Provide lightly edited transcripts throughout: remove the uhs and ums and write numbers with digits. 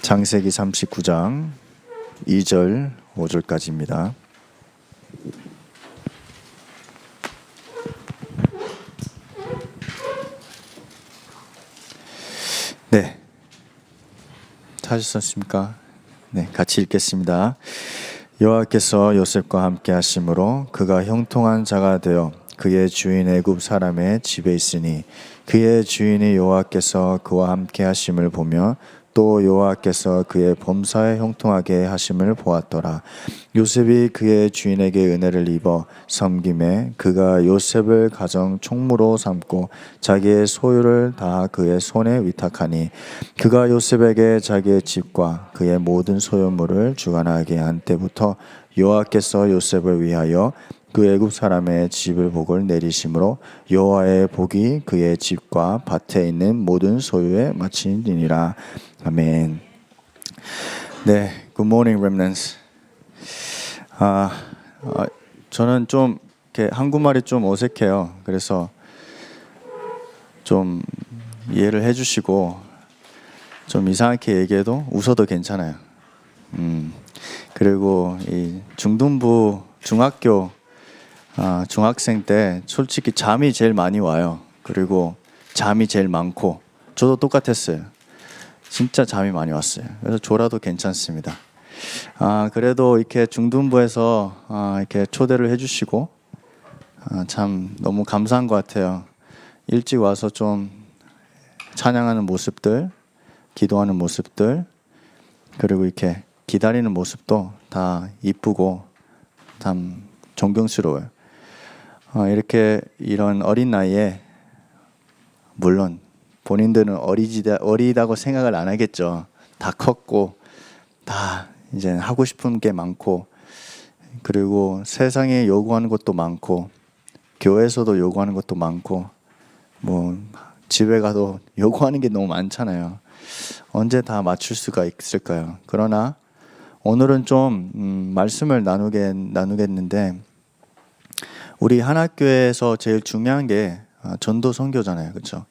창세기 39장 2절 5절까지입니다. 네, 찾으셨습니까? 네, 같이 읽겠습니다. 여호와께서 요셉과 함께 하심으로 그가 형통한 자가 되어 그의 주인 애굽 사람의 집에 있으니 그의 주인이 여호와께서 그와 함께 하심을 보며 또 여호와께서 그의 범사에 형통하게 하심을 보았더라. 요셉이 그의 주인에게 은혜를 입어 섬김에 그가 요셉을 가정 총무로 삼고 자기의 소유를 다 그의 손에 위탁하니 그가 요셉에게 자기의 집과 그의 모든 소유물을 주관하게 한 때부터 여호와께서 요셉을 위하여 그 애굽 사람의 집을 복을 내리심으로 여호와의 복이 그의 집과 밭에 있는 모든 소유에 마치니라. 아멘. 네, Good morning, remnants. 저는 좀 이렇게 한국말이 좀 어색해요. 그래서 좀 이해를 해주시고 좀 이상하게 얘기해도 웃어도 괜찮아요. 그리고 이 중등부 중학교 중학생 때 솔직히 잠이 제일 많이 와요. 그리고 잠이 제일 많고 저도 똑같았어요. 진짜 잠이 많이 왔어요. 그래서 졸아도 괜찮습니다. 그래도 이렇게 중등부에서 이렇게 초대를 해주시고 참 너무 감사한 것 같아요. 일찍 와서 좀 찬양하는 모습들, 기도하는 모습들, 그리고 이렇게 기다리는 모습도 다 이쁘고 참 존경스러워요. 이렇게 이런 어린 나이에 물론 본인들은 어리다고 생각을 안 하겠죠. 다 컸고 다 이제 하고 싶은 게 많고 그리고 세상에 요구하는 것도 많고 교회에서도 요구하는 것도 많고 뭐 집에 가도 요구하는 게 너무 많잖아요. 언제 다 맞출 수가 있을까요? 그러나 오늘은 좀 말씀을 나누겠는데 우리 한학교에서 제일 중요한 게 전도 선교잖아요. 그렇죠?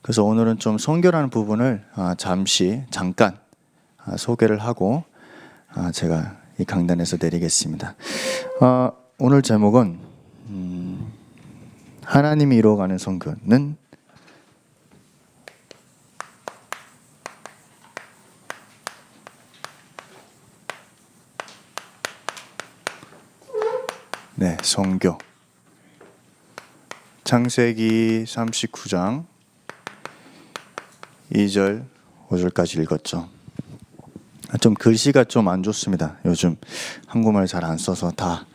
그래서 오늘은 좀 선교라는 부분을 잠깐 소개를 하고 제가 이 강단에서 내리겠습니다. 오늘 제목은 하나님이 이루어가는 선교는 네, 선교. 창세기 39장 2절 5절까지 읽었죠. 좀 글씨가 좀 안 좋습니다. 요즘 한국말 잘 안 써서 다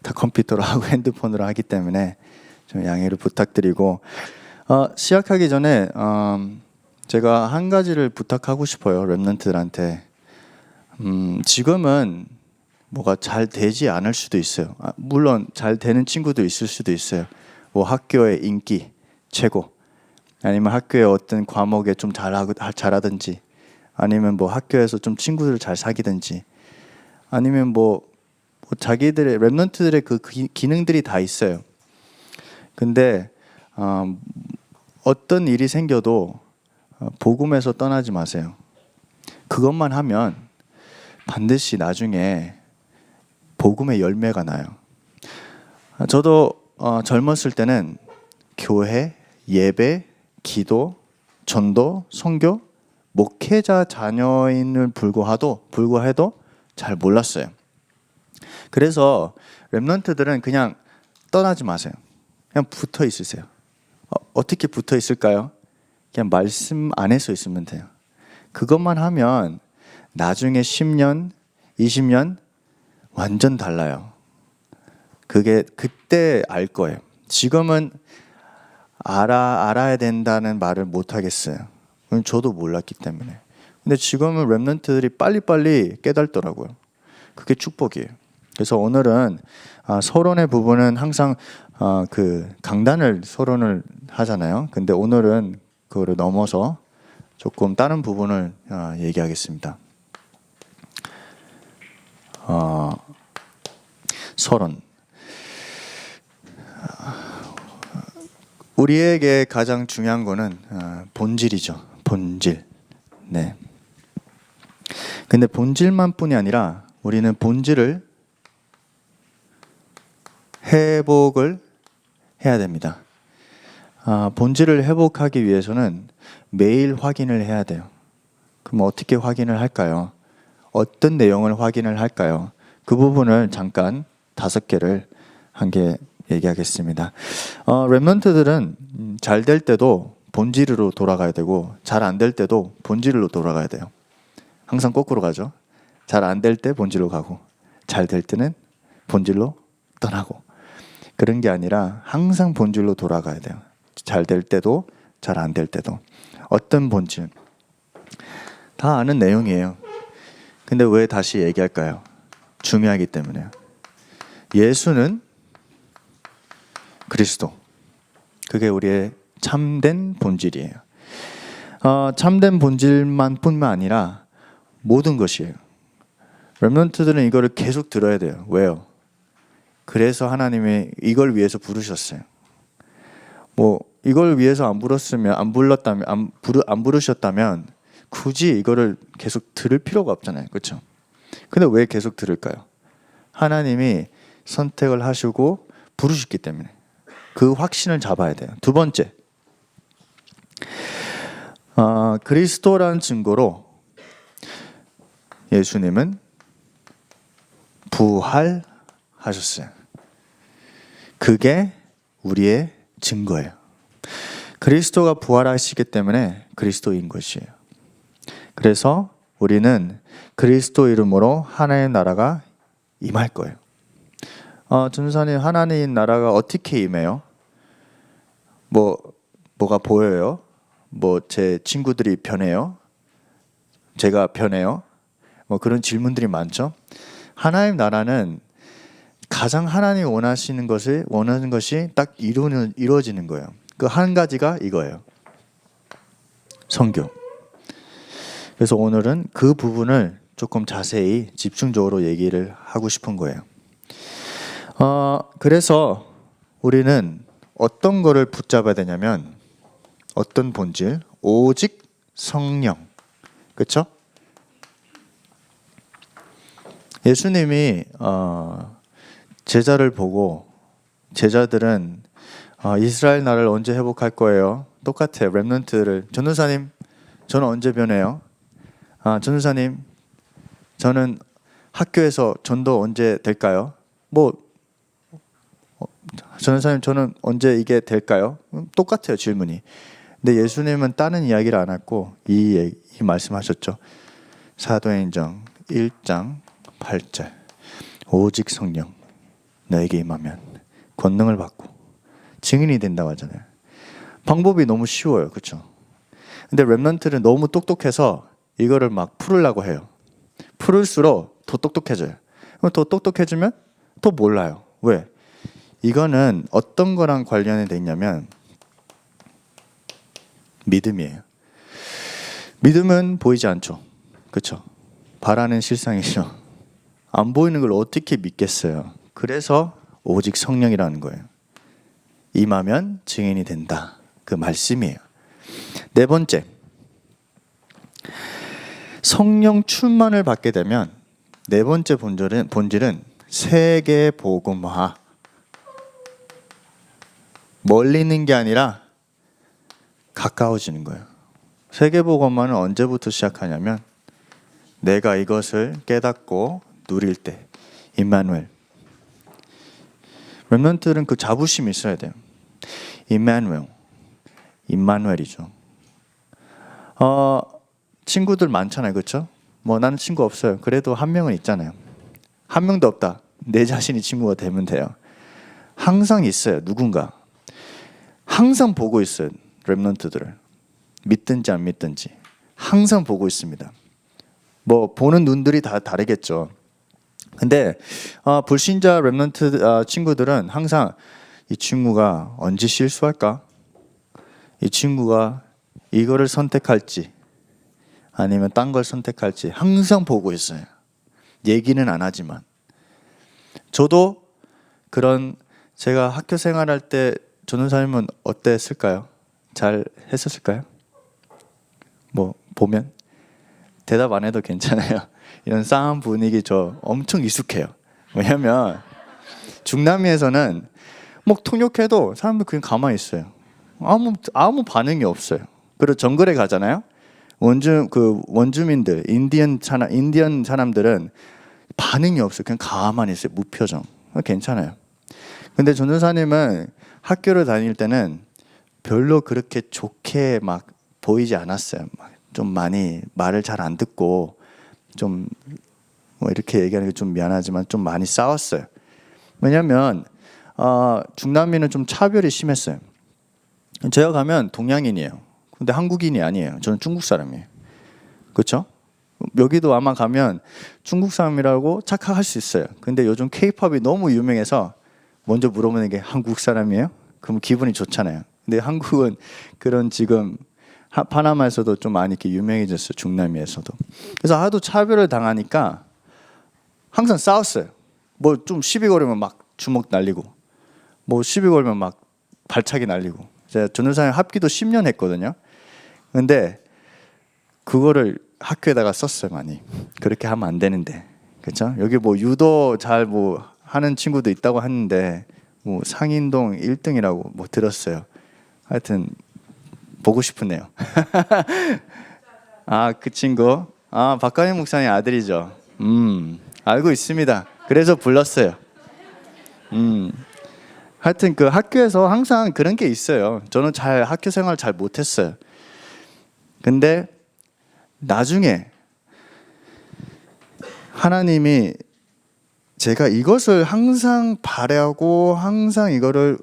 컴퓨터로 하고 핸드폰으로 하기 때문에 좀 양해를 부탁드리고 시작하기 전에 제가 한 가지를 부탁하고 싶어요. 랩런트들한테. 지금은 뭐가 잘 되지 않을 수도 있어요. 물론 잘 되는 친구도 있을 수도 있어요. 뭐 학교의 인기 최고, 아니면 학교의 어떤 과목에 좀 잘하든지, 아니면 뭐 학교에서 좀 친구들을 잘 사귀든지, 아니면 뭐 자기들의 랩런트들의 그 기능들이 다 있어요. 근데 어떤 일이 생겨도 복음에서 떠나지 마세요. 그것만 하면 반드시 나중에 복음의 열매가 나요. 저도 젊었을 때는 교회, 예배, 기도, 전도, 선교, 목회자 자녀인을 불구해도 잘 몰랐어요. 그래서 랩런트들은 그냥 떠나지 마세요. 그냥 붙어 있으세요. 어떻게 붙어 있을까요? 그냥 말씀 안에서 있으면 돼요. 그것만 하면 나중에 10년, 20년 완전 달라요. 그게 그때 알 거예요. 지금은 알아야 된다는 말을 못 하겠어요. 저도 몰랐기 때문에. 근데 지금은 랩런트들이 빨리빨리 깨닫더라고요. 그게 축복이에요. 그래서 오늘은 서론의 부분은 항상 그 강단을 서론을 하잖아요. 근데 오늘은 그거를 넘어서 조금 다른 부분을 얘기하겠습니다. 서론. 우리에게 가장 중요한 거는 본질이죠. 본질. 네. 근데 본질만 뿐이 아니라 우리는 본질을 회복을 해야 됩니다. 본질을 회복하기 위해서는 매일 확인을 해야 돼요. 그럼 어떻게 확인을 할까요? 어떤 내용을 확인을 할까요? 그 부분을 잠깐 5개를 한 개 얘기하겠습니다. 렘넌트들은 잘 될 때도 본질로 돌아가야 되고 잘 안 될 때도 본질로 돌아가야 돼요. 항상 거꾸로 가죠. 잘 안 될 때 본질로 가고 잘 될 때는 본질로 떠나고, 그런 게 아니라 항상 본질로 돌아가야 돼요. 잘 될 때도 잘 안 될 때도. 어떤 본질? 다 아는 내용이에요. 근데 왜 다시 얘기할까요? 중요하기 때문에요. 예수는 그리스도. 그게 우리의 참된 본질이에요. 참된 본질만 뿐만 아니라 모든 것이에요. 렘넌트들은 이거를 계속 들어야 돼요. 왜요? 그래서 하나님이 이걸 위해서 부르셨어요. 이걸 위해서 안 부르셨다면 굳이 이거를 계속 들을 필요가 없잖아요. 그렇죠? 근데 왜 계속 들을까요? 하나님이 선택을 하시고 부르셨기 때문에 그 확신을 잡아야 돼요. 2번째, 그리스도라는 증거로 예수님은 부활하셨어요. 그게 우리의 증거예요. 그리스도가 부활하시기 때문에 그리스도인 것이에요. 그래서 우리는 그리스도 이름으로 하나님의 나라가 임할 거예요. 전사님, 하나님 나라가 어떻게 임해요? 뭐가 보여요? 제 친구들이 변해요? 제가 변해요? 그런 질문들이 많죠. 하나님 나라는 가장 하나님이 원하는 것이 딱 이루어지는 거예요. 그 한 가지가 이거예요. 성경. 그래서 오늘은 그 부분을 조금 자세히 집중적으로 얘기를 하고 싶은 거예요. 그래서 우리는 어떤 거를 붙잡아야 되냐면, 어떤 본질? 오직 성령. 그렇죠? 예수님이 제자를 보고, 제자들은 이스라엘 나라를 언제 회복할 거예요? 똑같아요. 렘넌트를, 전도사님 저는 언제 변해요? 전도사님 저는 학교에서 전도 언제 될까요? 전도사님 저는 언제 이게 될까요? 똑같아요, 질문이. 근데 예수님은 다른 이야기를 안 했고 이 말씀하셨죠. 사도행전 1장 8절, 오직 성령 너에게 임하면 권능을 받고 증인이 된다고 하잖아요. 방법이 너무 쉬워요. 그렇죠? 근데 렘넌트는 너무 똑똑해서 이거를 막 풀으려고 해요. 풀을수록 더 똑똑해져요. 더 똑똑해지면 더 몰라요. 왜? 이거는 어떤 거랑 관련이 돼 있냐면 믿음이에요. 믿음은 보이지 않죠. 그렇죠? 바라는 실상이죠. 안 보이는 걸 어떻게 믿겠어요? 그래서 오직 성령이라는 거예요. 임하면 증인이 된다. 그 말씀이에요. 4번째, 성령 충만을 받게 되면 4번째 본질은 세계 복음화. 멀리 있는 게 아니라 가까워지는 거예요. 세계 복음화는 언제부터 시작하냐면 내가 이것을 깨닫고 누릴 때, 임마누엘. 렘넌트들은 그 자부심이 있어야 돼요. 임마누엘이죠. 친구들 많잖아요. 그렇죠? 나는 친구 없어요. 그래도 한 명은 있잖아요. 한 명도 없다. 내 자신이 친구가 되면 돼요. 항상 있어요. 누군가. 항상 보고 있어요. 렘넌트들을. 믿든지 안 믿든지. 항상 보고 있습니다. 보는 눈들이 다 다르겠죠. 근데 불신자 렘넌트 친구들은 항상 이 친구가 언제 실수할까? 이 친구가 이거를 선택할지 아니면 딴 걸 선택할지 항상 보고 있어요. 얘기는 안 하지만. 저도 제가 학교 생활할 때 전도사님은 어땠을까요? 잘 했었을까요? 보면 대답 안 해도 괜찮아요. 이런 싸움 분위기 저 엄청 익숙해요. 왜냐면 중남미에서는 뭐 통역해도 사람들 그냥 가만히 있어요. 아무 반응이 없어요. 그리고 정글에 가잖아요. 원주민들 인디언 사람들은 반응이 없어요. 그냥 가만히 있어요. 무표정. 괜찮아요. 근데 전도사님은 학교를 다닐 때는 별로 그렇게 좋게 막 보이지 않았어요. 좀 많이 말을 잘 안 듣고 좀 뭐 이렇게 얘기하는 게 좀 미안하지만 좀 많이 싸웠어요. 왜냐하면 중남미는 좀 차별이 심했어요. 제가 가면 동양인이에요. 근데 한국인이 아니에요. 저는 중국 사람이에요. 그렇죠? 여기도 아마 가면 중국 사람이라고 착각할 수 있어요. 근데 요즘 K-팝이 너무 유명해서 먼저 물어보는 게 한국 사람이에요? 그럼 기분이 좋잖아요. 근데 한국은 그런 지금 파나마에서도 좀 많이 이렇게 유명해졌어요. 중남미에서도. 그래서 하도 차별을 당하니까 항상 싸웠어요. 뭐 좀 시비 걸으면 막 주먹 날리고, 뭐 시비 걸면 막 발차기 날리고. 제가 전도사님 합기도 10년 했거든요. 근데 그거를 학교에다가 썼어요. 많이. 그렇게 하면 안 되는데, 그렇죠? 여기 뭐 유도 잘 뭐 하는 친구도 있다고 하는데 뭐 상인동 1등이라고 뭐 들었어요. 하여튼 보고 싶으네요. 그 친구. 박가림 목사님 아들이죠. 알고 있습니다. 그래서 불렀어요. 하여튼 그 학교에서 항상 그런 게 있어요. 저는 잘 학교 생활 잘 못했어요. 근데 나중에 하나님이 제가 이것을 항상 바라고 항상 이거를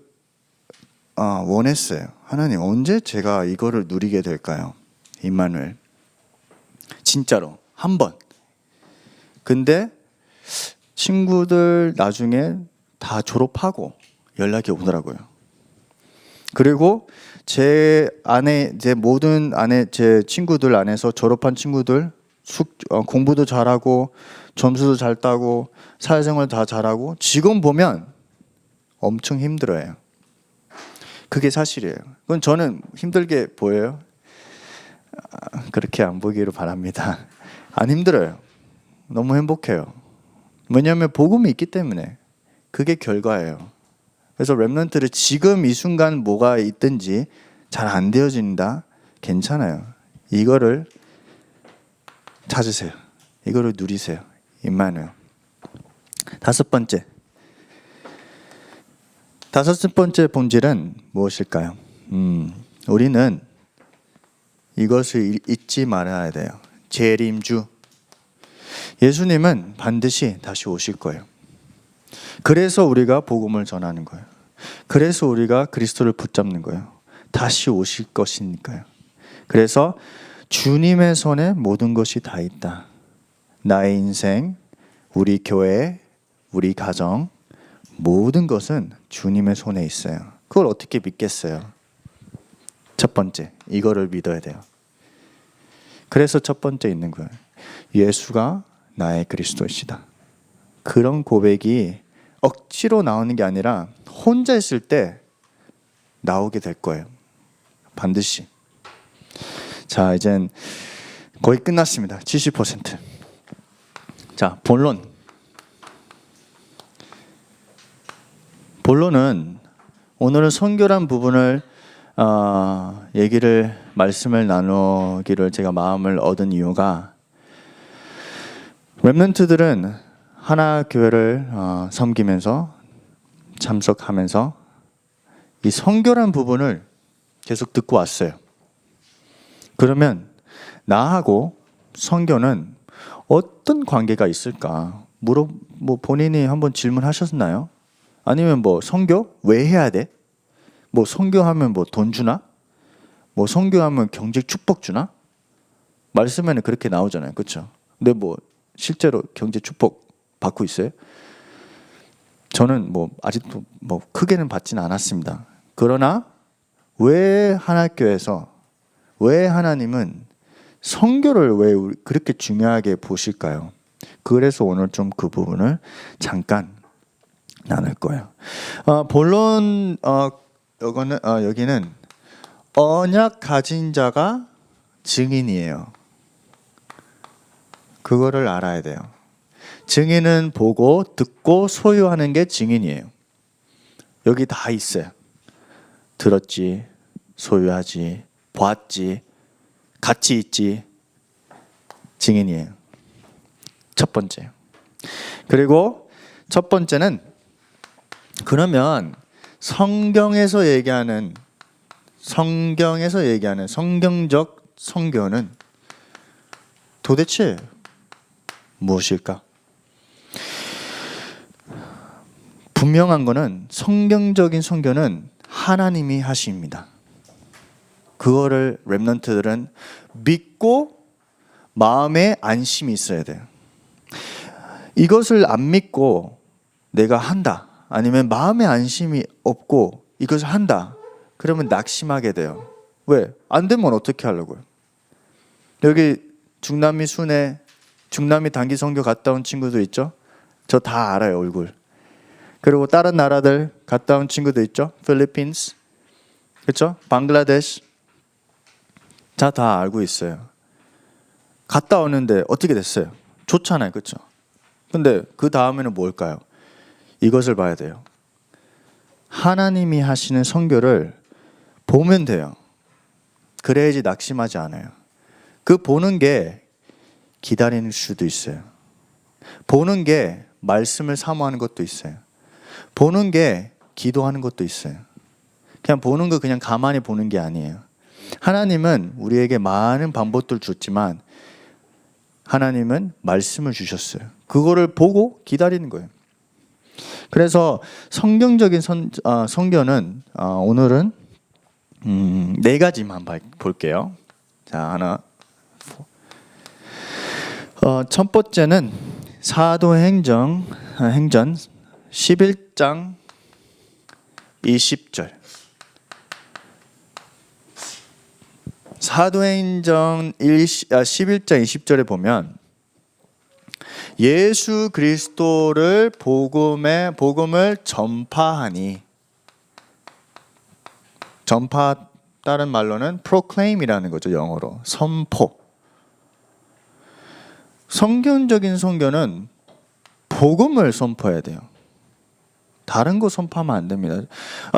원했어요. 하나님 언제 제가 이거를 누리게 될까요? 임마누엘. 진짜로 한 번. 근데 친구들 나중에 다 졸업하고 연락이 오더라고요. 그리고 제 친구들 안에서 졸업한 친구들 공부도 잘하고 점수도 잘 따고 사회생활 다 잘하고 지금 보면 엄청 힘들어해요. 그게 사실이에요. 그건 저는 힘들게 보여요. 그렇게 안 보기를 바랍니다. 안 힘들어요. 너무 행복해요. 왜냐하면 복음이 있기 때문에. 그게 결과예요. 그래서 렘넌트를 지금 이 순간 뭐가 있든지 잘 안 되어진다. 괜찮아요. 이거를 찾으세요. 이거를 누리세요. 임마누엘. 다섯 번째 본질은 무엇일까요? 우리는 이것을 잊지 말아야 돼요. 재림주. 예수님은 반드시 다시 오실 거예요. 그래서 우리가 복음을 전하는 거예요. 그래서 우리가 그리스도를 붙잡는 거예요. 다시 오실 것이니까요. 그래서 주님의 손에 모든 것이 다 있다. 나의 인생, 우리 교회, 우리 가정, 모든 것은 주님의 손에 있어요. 그걸 어떻게 믿겠어요? 첫 번째, 이거를 믿어야 돼요. 그래서 첫 번째 있는 거예요. 예수가 나의 그리스도이시다. 그런 고백이 억지로 나오는 게 아니라 혼자 있을 때 나오게 될 거예요. 반드시. 자, 이젠 거의 끝났습니다. 70%. 자, 본론은 오늘은 선교란 부분을 말씀을 나누기를 제가 마음을 얻은 이유가 렘넌트들은 하나 교회를 섬기면서 참석하면서 이 선교란 부분을 계속 듣고 왔어요. 그러면 나하고 선교는 어떤 관계가 있을까? 뭐 본인이 한번 질문하셨나요? 아니면 뭐 선교 왜 해야 돼? 뭐 선교하면 뭐 돈 주나? 뭐 선교하면 경제 축복 주나? 말씀에는 그렇게 나오잖아요, 그렇죠? 근데 뭐 실제로 경제 축복 받고 있어요? 저는 뭐 아직도 뭐 크게는 받지는 않았습니다. 그러나 왜 하나교회에서 왜 하나님은 선교를 왜 그렇게 중요하게 보실까요? 그래서 오늘 좀 그 부분을 잠깐 나눌 거예요. 본론 여기는 언약 가진 자가 증인이에요. 그거를 알아야 돼요. 증인은 보고 듣고 소유하는 게 증인이에요. 여기 다 있어요. 들었지, 소유하지, 봤지, 같이 있지, 증인이에요. 첫 번째. 그리고 첫 번째는 그러면 성경에서 얘기하는 성경적 선교는 도대체 무엇일까? 분명한 거는 성경적인 선교는 하나님이 하십니다. 그거를 렘넌트들은 믿고 마음에 안심이 있어야 돼요. 이것을 안 믿고 내가 한다, 아니면 마음에 안심이 없고 이것을 한다, 그러면 낙심하게 돼요. 왜? 안 되면 어떻게 하려고요? 여기 중남미 순회, 중남미 단기 선교 갔다 온 친구도 있죠? 저 다 알아요, 얼굴. 그리고 다른 나라들 갔다 온 친구도 있죠? 필리핀스, 그렇죠? 방글라데시, 다 알고 있어요. 갔다 오는데 어떻게 됐어요? 좋잖아요, 그렇죠? 근데 그 다음에는 뭘까요? 이것을 봐야 돼요. 하나님이 하시는 선교를 보면 돼요. 그래야지 낙심하지 않아요. 그 보는 게 기다리는 수도 있어요. 보는 게 말씀을 사모하는 것도 있어요. 보는 게 기도하는 것도 있어요. 그냥 보는 거 그냥 가만히 보는 게 아니에요. 하나님은 우리에게 많은 방법들 줬지만 하나님은 말씀을 주셨어요. 그거를 보고 기다리는 거예요. 그래서 성경적인 선교는 오늘은 4가지만 볼게요. 자, 첫 번째는 사도행전 11장 20절. 사도행전 11장 20절에 보면 예수 그리스도를 복음을 전파하니, 전파 다른 말로는 proclaim이라는 거죠. 영어로 선포. 성경적인 선교는 복음을 선포해야 돼요. 다른 거 선포하면 안 됩니다.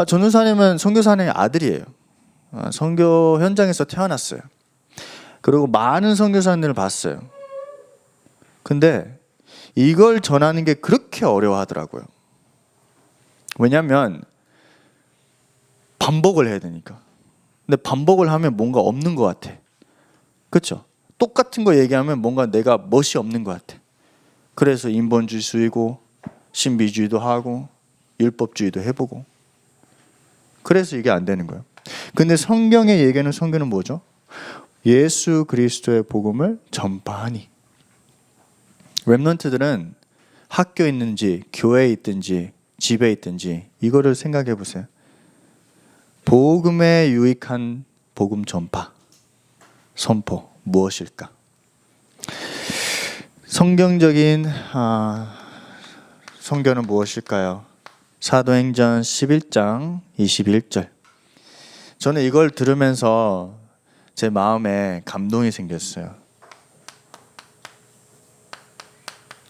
전도사님은 선교사님의 아들이에요. 선교 현장에서 태어났어요. 그리고 많은 선교사님들을 봤어요. 근데 이걸 전하는 게 그렇게 어려워하더라고요. 왜냐하면 반복을 해야 되니까. 근데 반복을 하면 뭔가 없는 것 같아. 그렇죠? 똑같은 거 얘기하면 뭔가 내가 멋이 없는 것 같아. 그래서 인본주의고 신비주의도 하고 율법주의도 해보고, 그래서 이게 안 되는 거예요. 근데 성경에 얘기하는 선교는 뭐죠? 예수 그리스도의 복음을 전파하니. 렘넌트들은 학교에 있는지 교회에 있든지 집에 있든지 이거를 생각해 보세요. 복음에 유익한 복음 전파, 선포 무엇일까? 성경적인 선교는 무엇일까요? 사도행전 11장 21절. 저는 이걸 들으면서 제 마음에 감동이 생겼어요.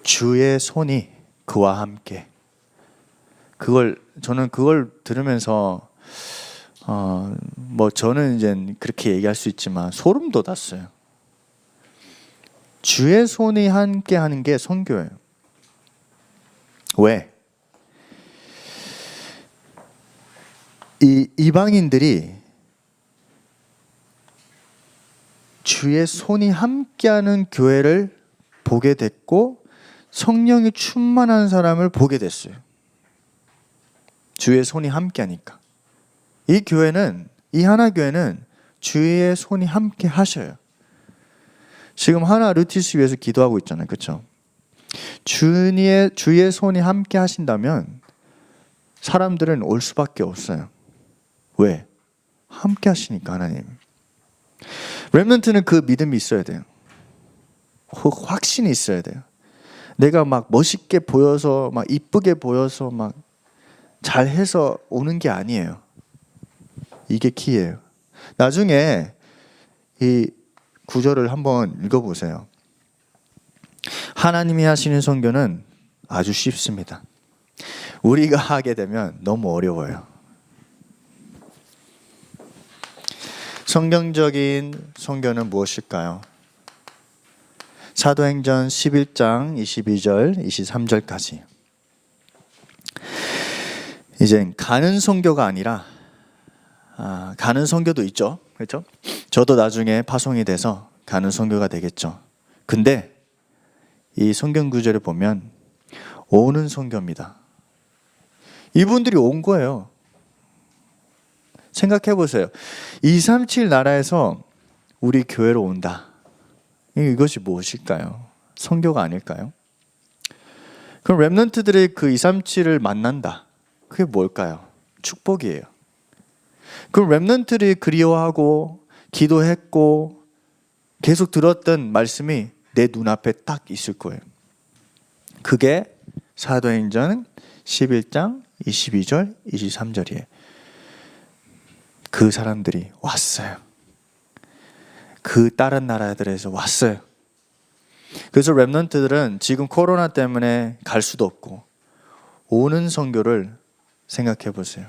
주의 손이 그와 함께. 저는 그걸 들으면서 저는 이제 그렇게 얘기할 수 있지만 소름 돋았어요. 주의 손이 함께 하는 게 선교예요. 왜? 이 이방인들이 주의 손이 함께하는 교회를 보게 됐고 성령이 충만한 사람을 보게 됐어요. 주의 손이 함께하니까. 이 하나교회는 주의 손이 함께 하셔요. 지금 하나 루티스 위해서 기도하고 있잖아요. 그렇죠? 주의 손이 함께 하신다면 사람들은 올 수밖에 없어요. 왜? 함께 하시니까 하나님. 렘넌트는 그 믿음이 있어야 돼요. 확신이 있어야 돼요. 내가 막 멋있게 보여서 막 이쁘게 보여서 막 잘해서 오는 게 아니에요. 이게 키예요. 나중에 이 구절을 한번 읽어보세요. 하나님이 하시는 선교는 아주 쉽습니다. 우리가 하게 되면 너무 어려워요. 성경적인 선교는 무엇일까요? 사도행전 11장 22절 23절까지. 이제 가는 선교가 아니라 가는 선교도 있죠. 그렇죠? 저도 나중에 파송이 돼서 가는 선교가 되겠죠. 근데 이 성경 구절을 보면 오는 선교입니다. 이분들이 온 거예요. 생각해 보세요. 237 나라에서 우리 교회로 온다. 이것이 무엇일까요? 선교가 아닐까요? 그럼 렘넌트들이 그 237을 만난다. 그게 뭘까요? 축복이에요. 그럼 렘넌트들이 그리워하고 기도했고 계속 들었던 말씀이 내 눈앞에 딱 있을 거예요. 그게 사도행전 11장 22절 23절이에요. 그 사람들이 왔어요. 그 다른 나라들에서 왔어요. 그래서 렘넌트들은 지금 코로나 때문에 갈 수도 없고 오는 선교를 생각해 보세요.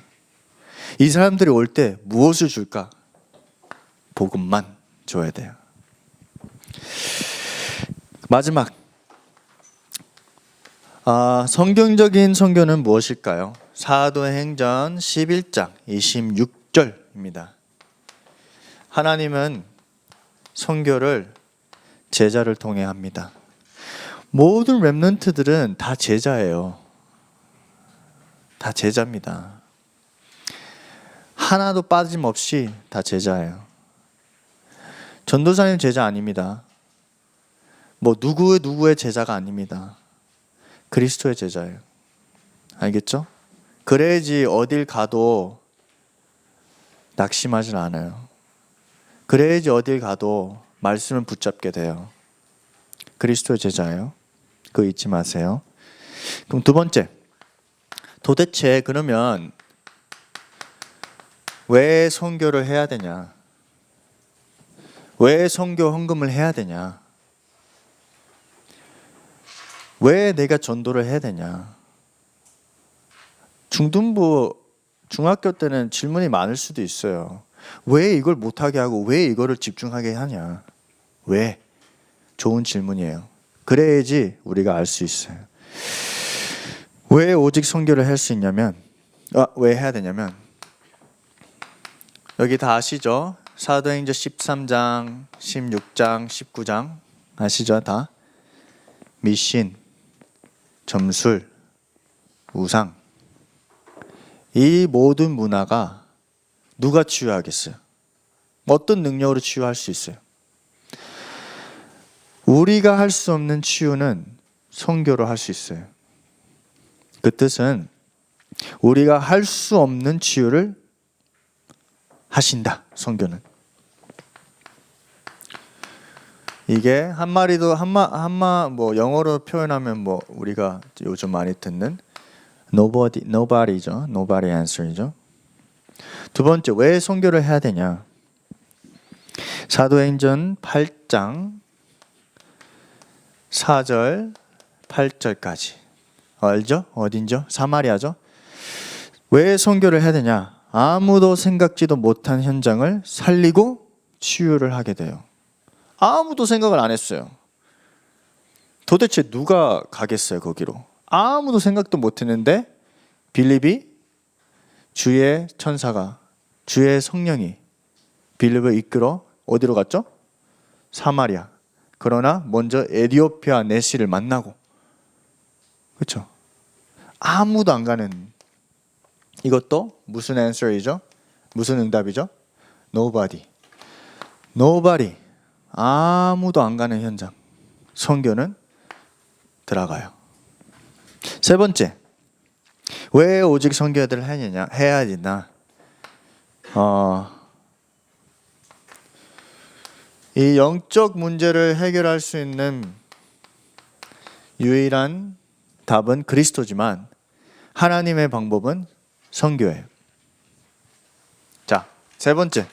이 사람들이 올 때 무엇을 줄까? 복음만 줘야 돼요. 마지막 성경적인 선교는 무엇일까요? 사도행전 11장 26절입니다. 하나님은 선교를 제자를 통해 합니다. 모든 렘넌트들은 다 제자예요. 다 제자입니다. 하나도 빠짐없이 다 제자예요. 전도사님 제자 아닙니다. 누구의 제자가 아닙니다. 그리스도의 제자예요. 알겠죠? 그래야지 어딜 가도 낙심하지 않아요. 그래야지 어딜 가도 말씀을 붙잡게 돼요. 그리스도의 제자예요. 그거 잊지 마세요. 그럼 두 번째, 도대체 그러면 왜 선교를 해야 되냐? 왜 선교 헌금을 해야 되냐? 왜 내가 전도를 해야 되냐? 중등부, 중학교 때는 질문이 많을 수도 있어요. 왜 이걸 못하게 하고 왜 이거를 집중하게 하냐? 왜? 좋은 질문이에요. 그래야지 우리가 알 수 있어요. 왜 오직 선교를 할 수 있냐면, 왜 해야 되냐면, 여기 다 아시죠? 사도행전 13장, 16장, 19장 아시죠? 다? 미신, 점술, 우상, 이 모든 문화가 누가 치유하겠어요? 어떤 능력으로 치유할 수 있어요? 우리가 할 수 없는 치유는 선교로 할 수 있어요. 그 뜻은 우리가 할 수 없는 치유를 하신다. 선교는. 이게 한마디도 영어로 표현하면 우리가 요즘 많이 듣는 nobody죠. nobody answer이죠. 두 번째, 왜 선교를 해야 되냐? 사도행전 8장 4절 8절까지 알죠? 어딘죠? 사마리아죠? 왜 선교를 해야 되냐? 아무도 생각지도 못한 현장을 살리고 치유를 하게 돼요. 아무도 생각을 안 했어요. 도대체 누가 가겠어요, 거기로? 아무도 생각도 못 했는데 빌립이 주의 천사가, 주의 성령이 빌립을 이끌어 어디로 갔죠? 사마리아. 그러나 먼저 에티오피아 내시를 만나고, 그렇죠? 아무도 안 가는, 이것도 무슨 answer이죠? 무슨 응답이죠? Nobody. 아무도 안 가는 현장. 선교는 들어가요. 세 번째, 왜 오직 선교를 해야 되나? 이 영적 문제를 해결할 수 있는 유일한 답은 그리스도지만 하나님의 방법은 선교예요. 자, 세 번째,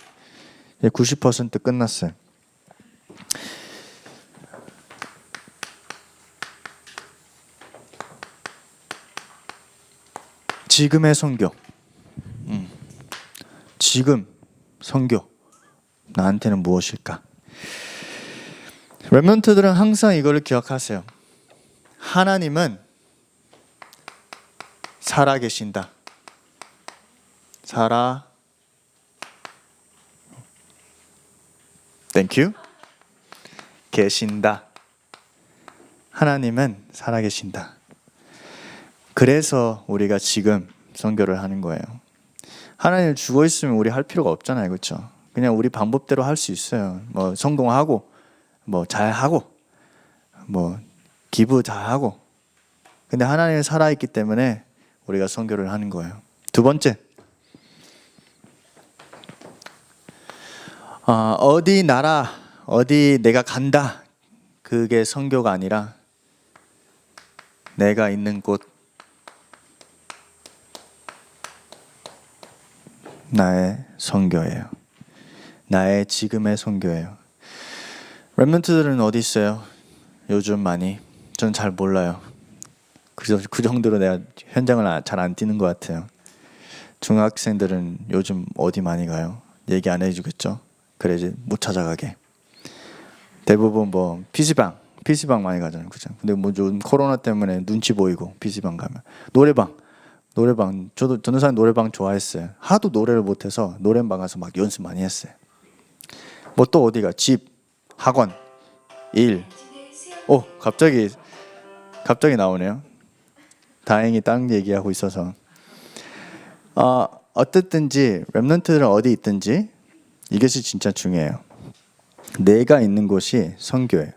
90% 끝났어요. 지금의 선교. 지금 선교. 나한테는 무엇일까? 렘넌트들은 항상 이거를 기억하세요. 하나님은 살아계신다. Thank you. 계신다. 하나님은 살아계신다. 그래서 우리가 지금 선교를 하는 거예요. 하나님 죽어 있으면 우리 할 필요가 없잖아요, 그렇죠? 그냥 우리 방법대로 할 수 있어요. 뭐 성공하고, 뭐 잘하고, 뭐 기부 잘하고. 근데 하나님은 살아있기 때문에 우리가 선교를 하는 거예요. 두 번째, 어디 나라, 어디 내가 간다. 그게 선교가 아니라 내가 있는 곳, 나의 선교예요. 나의 지금의 선교예요. 렘넌트들은 어디 있어요? 요즘 많이? 저는 잘 몰라요. 그 정도로 내가 현장을 잘 안 뛰는 것 같아요. 중학생들은 요즘 어디 많이 가요? 얘기 안 해주겠죠? 그래 이제 못 찾아가게. 대부분 뭐 PC방 많이 가잖아요, 그죠? 근데 뭐 요즘 코로나 때문에 눈치 보이고 PC방 가면 노래방 저도 전도사님 노래방 좋아했어요. 하도 노래를 못해서 노래방 가서 막 연습 많이 했어요. 뭐 또 어디가? 집, 학원, 일. 갑자기 나오네요. 다행히 딴 얘기하고 있어서. 어쨌든지 렘넌트들은 어디 있든지 이것이 진짜 중요해요. 내가 있는 곳이 선교예요.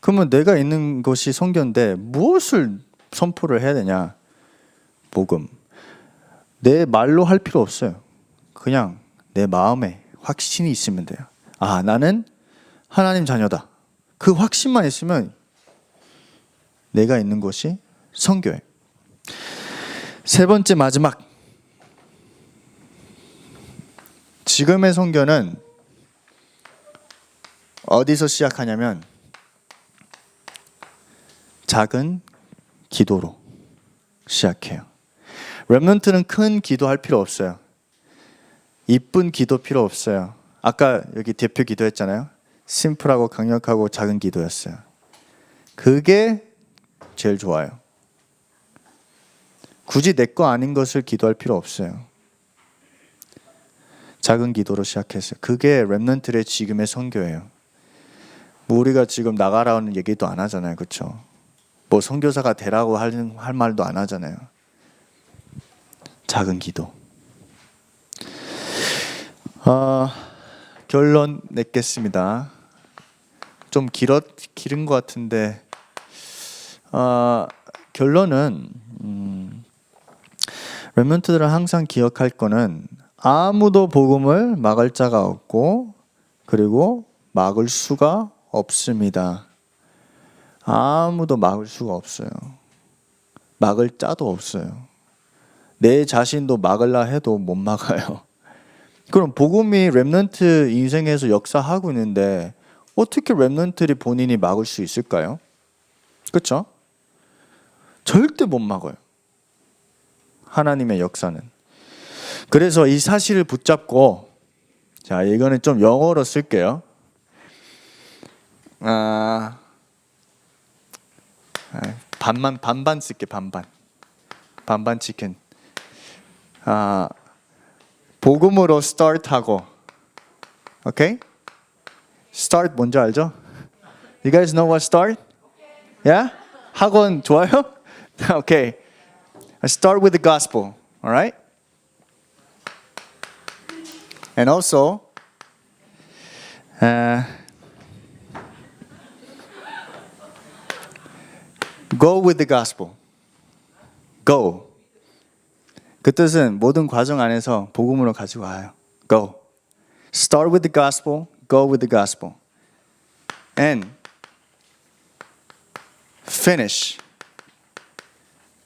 그러면 내가 있는 곳이 선교인데 무엇을 선포를 해야 되냐? 복음. 내 말로 할 필요 없어요. 그냥 내 마음에 확신이 있으면 돼요. 나는 하나님 자녀다. 그 확신만 있으면 내가 있는 곳이 선교예요. 세 번째, 마지막. 지금의 선교는 어디서 시작하냐면 작은 기도로 시작해요. 렘넌트는 큰 기도할 필요 없어요. 이쁜 기도 필요 없어요. 아까 여기 대표 기도했잖아요. 심플하고 강력하고 작은 기도였어요. 그게 제일 좋아요. 굳이 내 거 아닌 것을 기도할 필요 없어요. 작은 기도로 시작했어요. 그게 렘넌트의 지금의 선교예요. 뭐 우리가 지금 나가라는 얘기도 안 하잖아요, 그렇죠? 뭐 선교사가 되라고 할 말도 안 하잖아요. 작은 기도. 결론 냈겠습니다. 좀 길은 것 같은데 결론은 렘넌트들은 항상 기억할 거는 아무도 복음을 막을 자가 없고 그리고 막을 수가 없습니다. 아무도 막을 수가 없어요. 막을 자도 없어요. 내 자신도 막으려 해도 못 막아요. 그럼 복음이 렘넌트 인생에서 역사하고 있는데 어떻게 렘넌트들이 본인이 막을 수 있을까요? 그렇죠? 절대 못 막아요. 하나님의 역사는. 그래서 이 사실을 붙잡고, 자, 이거는 좀 영어로 쓸게요. 반반 쓸게. 반반 치킨. 복음으로 start하고, 오케이? Start 뭔지 알죠? You guys know what start? Yeah? 학원 좋아요? Okay. Start with the gospel. All right? And also, go with the gospel. Go. 그 뜻은 모든 과정 안에서 복음으로 가지고 와요. Go. Start with the gospel. Go with the gospel. And finish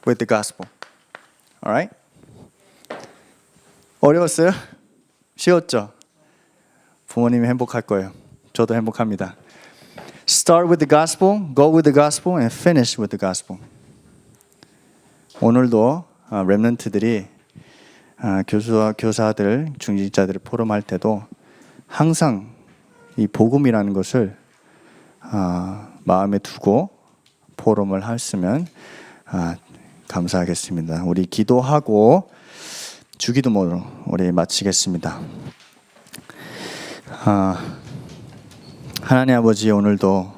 with the gospel. Alright? 어려웠어요? 쉬웠죠? 부모님이 행복할 거예요. 저도 행복합니다. Start with the gospel, go with the gospel, and finish with the gospel. 오늘도 렘넌트들이 교수와 교사들, 중직자들을 포럼할 때도 항상 이 복음이라는 것을 마음에 두고 포럼을 했으면 감사하겠습니다. 우리 기도하고 주기도문으로 우리 마치겠습니다. 하나님 아버지, 오늘도